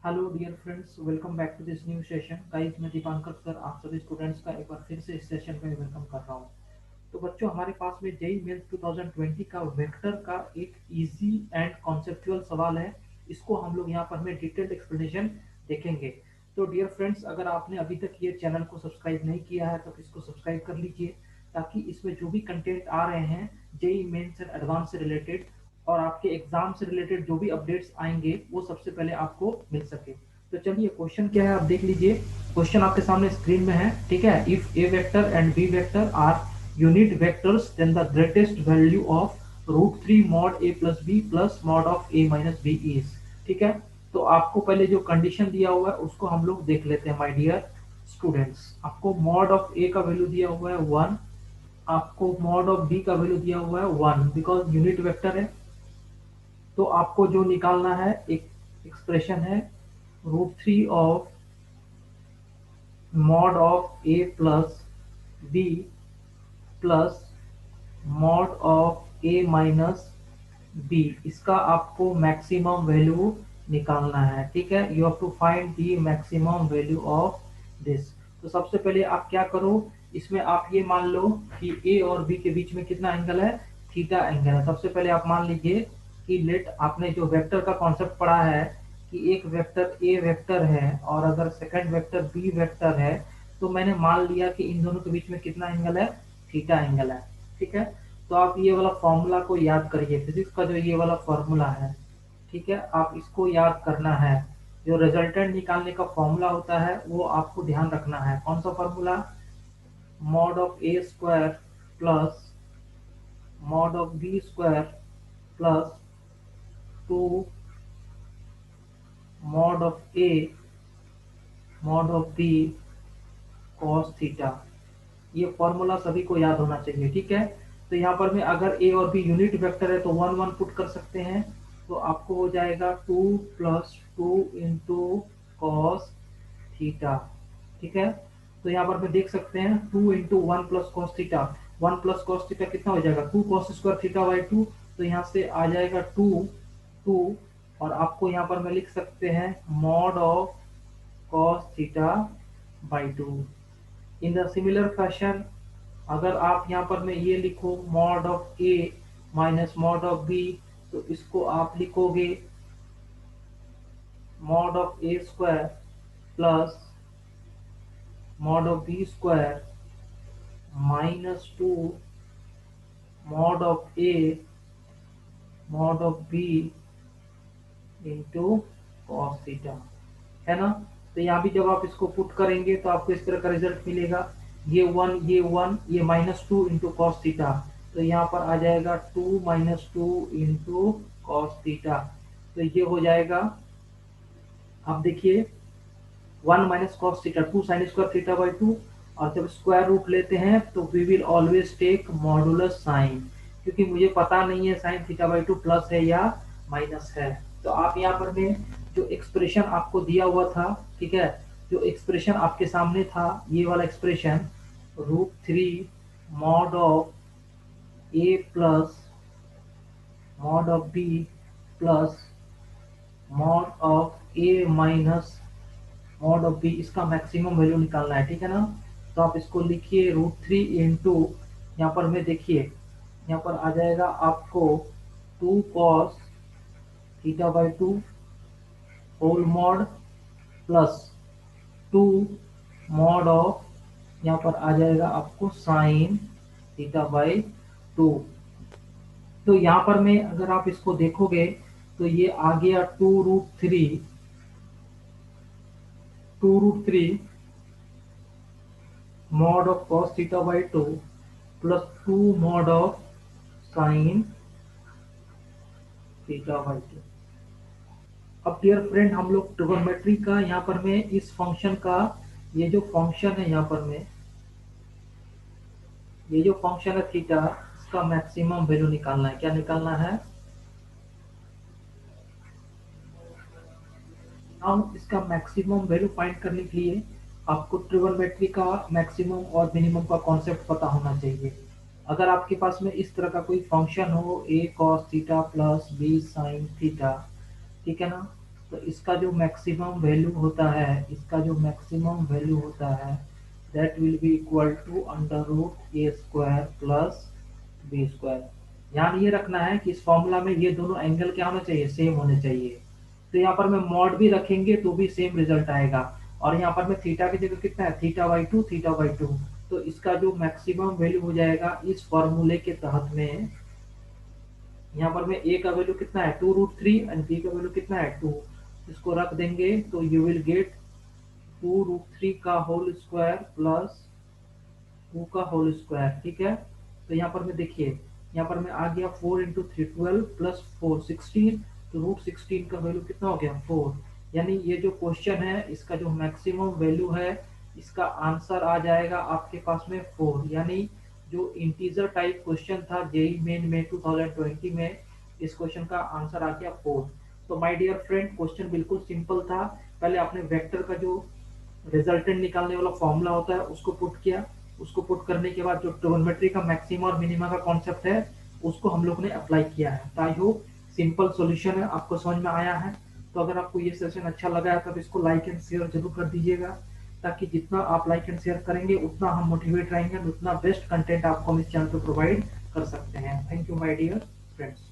Hello dear friends, welcome back to this new session. Guys, मैं Dipankar sir आप सभी students का एक बार फिर से इस सेशन में वेलकम कर रहा हूँ। तो बच्चों, हमारे पास में जेई मेंस 2020 का वेक्टर का एक इजी एंड कॉन्सेप्चुअल सवाल है। इसको हम लोग यहाँ पर हमें डिटेल्ड एक्सप्लेनेशन देखेंगे। तो डियर फ्रेंड्स, अगर आपने अभी तक ये चैनल को सब्सक्राइब नहीं किया है तो इसको सब्सक्राइब कर लीजिए, ताकि इसमें जो भी कंटेंट आ रहे हैं जेई मेंस एंड एडवांस से रिलेटेड और आपके एग्जाम से रिलेटेड जो भी अपडेट्स आएंगे वो सबसे पहले आपको मिल सके। तो चलिए, क्वेश्चन क्या है आप देख लीजिए। क्वेश्चन आपके सामने स्क्रीन में है, ठीक है। If A vector and B vector are unit vectors then the greatest value of √3 mod A plus B plus mod of A minus B is. ठीक है। तो आपको पहले जो कंडीशन दिया हुआ है उसको हम लोग देख लेते हैं। माय डियर स्टूडेंट्स, आपको मॉड ऑफ ए का वैल्यू दिया हुआ है 1, आपको मॉड ऑफ बी का वैल्यू दिया हुआ है 1 बिकॉज यूनिट वेक्टर है। तो आपको जो निकालना है एक एक्सप्रेशन है √3 of mod of A plus B plus mod of A minus B. इसका आपको मैक्सिमम वैल्यू निकालना है, ठीक है। You have to find the maximum value of this. तो सबसे पहले आप क्या करो, इसमें आप ये मान लो कि ए और बी के बीच में कितना एंगल है, थीटा एंगल है। सबसे पहले आप मान लीजिए कि लेट आपने जो वेक्टर का कॉन्सेप्ट पढ़ा है कि एक वेक्टर ए वेक्टर है और अगर सेकंड वेक्टर बी वेक्टर है, तो मैंने मान लिया कि इन दोनों के बीच में कितना एंगल है, थीटा एंगल है, ठीक है। तो आप ये वाला फॉर्मूला को याद करिए, फिजिक्स का जो ये वाला फॉर्मूला है, ठीक है, आप इसको याद करना है। जो रिजल्टेंट निकालने का फॉर्मूला होता है वो आपको ध्यान रखना है। कौन सा formula? Mod of A square plus mod of B square plus 2 mod of A mod of B cos theta. ये फॉर्मूला सभी को याद होना चाहिए, ठीक है। तो यहाँ पर में अगर ए और बी यूनिट वेक्टर है तो 1 1 पुट कर सकते हैं। तो आपको हो जाएगा 2 प्लस 2 इंटू कॉस थीटा, ठीक है। तो यहाँ पर में देख सकते हैं 2 into 1 plus cos theta. 1 plus cos theta कितना हो जाएगा, 2 कॉस स्क्वायर थीटा बाई 2। तो यहाँ से आ जाएगा 2 2। और आपको यहाँ पर में लिख सकते हैं mod of cos theta by 2। In the similar fashion, अगर आप यहाँ पर में ये लिखो mod of A minus mod of B, तो इसको आप लिखोगे mod of A square plus mod of B square -2 mod of A mod of B into cos theta, है ना। तो यहाँ भी जब आप इसको पुट करेंगे तो आपको इस तरह का रिजल्ट मिलेगा। ये 1 ये 1, ये -2 इंटू कॉस थीटा। तो यहाँ पर आ जाएगा 2 -2 इंटू कॉस थीटा। तो ये हो जाएगा, आप देखिए 1 minus cos theta 2 sine square theta by 2। और जब स्क्वायर रूट लेते हैं तो we will always take modulus sign, क्योंकि मुझे पता नहीं है साइन थीटा बाई 2 प्लस है या माइनस है। तो आप यहाँ पर में जो एक्सप्रेशन आपको दिया हुआ था, ठीक है, जो एक्सप्रेशन आपके सामने था ये वाला expression √3 mod of A plus mod of B plus mod of A minus mod of B, इसका मैक्सिमम वैल्यू निकालना है, ठीक है ना। तो आप इसको लिखिए √3 इंटू, यहाँ पर में देखिए यहाँ पर आ जाएगा आपको 2 cos theta by 2 whole mod plus 2 mod of, यहाँ पर आ जाएगा आपको साइन थीटा बाई 2। तो यहाँ पर में अगर आप इसको देखोगे तो ये आ गया 2√3 mod of cos theta by 2 plus 2 mod of sine theta by 2। अब डियर फ्रेंड, हम लोग ट्रिगोनोमेट्री का यहाँ पर में इस फंक्शन का, ये जो फंक्शन है यहाँ पर में, ये जो फंक्शन है थीटा, इसका मैक्सिमम वैल्यू निकालना है। क्या निकालना है? हम इसका मैक्सिमम वैल्यू फाइंड करने के लिए आपको ट्रिगोनोमेट्री का मैक्सिमम और मिनिमम का कॉन्सेप्ट पता होना चाहिए। अगर आपके पास में इस तरह का कोई फंक्शन हो a cos theta plus b sin theta, ठीक है ना, तो इसका जो मैक्सिमम वैल्यू होता है, इसका जो मैक्सिमम वैल्यू होता है that will be equal to under root A square plus B square. ध्यान ये रखना है कि इस फॉर्मूला में ये दोनों एंगल क्या होने चाहिए, सेम होने चाहिए। तो यहाँ पर मैं मॉड भी रखेंगे तो भी सेम रिजल्ट आएगा। और यहाँ पर मैं थीटा की जगह कितना है, theta by two, theta by two. तो इसका जो मैक्सिमम वैल्यू हो जाएगा इस फॉर्मूले के तहत में, यहाँ पर मैं ए का वैल्यू कितना है, 2√3 एंड बी का वैल्यू कितना है, 2। इसको रख देंगे तो यू विल गेट 2√3 का होल स्क्वायर प्लस 2 का होल स्क्वायर। ठीक है, तो यहाँ पर मैं देखिए, यहाँ पर मैं आ गया 4 इंटू 3 12 प्लस 4 16। तो √16 का वैल्यू कितना हो गया, 4। यानी ये जो क्वेश्चन है इसका जो मैक्सिमम वैल्यू है, इसका आंसर आ जाएगा आपके पास में 4। यानी जो इंटीजर टाइप क्वेश्चन था जेई मेन में 2020 में, इस क्वेश्चन का आंसर आ गया 4। तो माय डियर फ्रेंड, क्वेश्चन बिल्कुल सिंपल था। पहले आपने वेक्टर का जो रिजल्टेंट निकालने वाला फॉर्मूला होता है उसको पुट किया। उसको पुट करने के बाद जो ट्रिगोनोमेट्री का मैक्सिमा और मिनिमा का कॉन्सेप्ट है उसको हम लोग ने अप्लाई किया है। तो आई होप सिंपल सॉल्यूशन है, आपको समझ में आया है। तो अगर आपको ये सेशन अच्छा लगा है तब इसको लाइक एंड शेयर जरूर कर दीजिएगा, ताकि जितना आप लाइक एंड शेयर करेंगे उतना हम मोटिवेट रहेंगे, उतना बेस्ट कंटेंट आपको हम इस चैनल पर प्रोवाइड कर सकते हैं। Thank you my dear friends.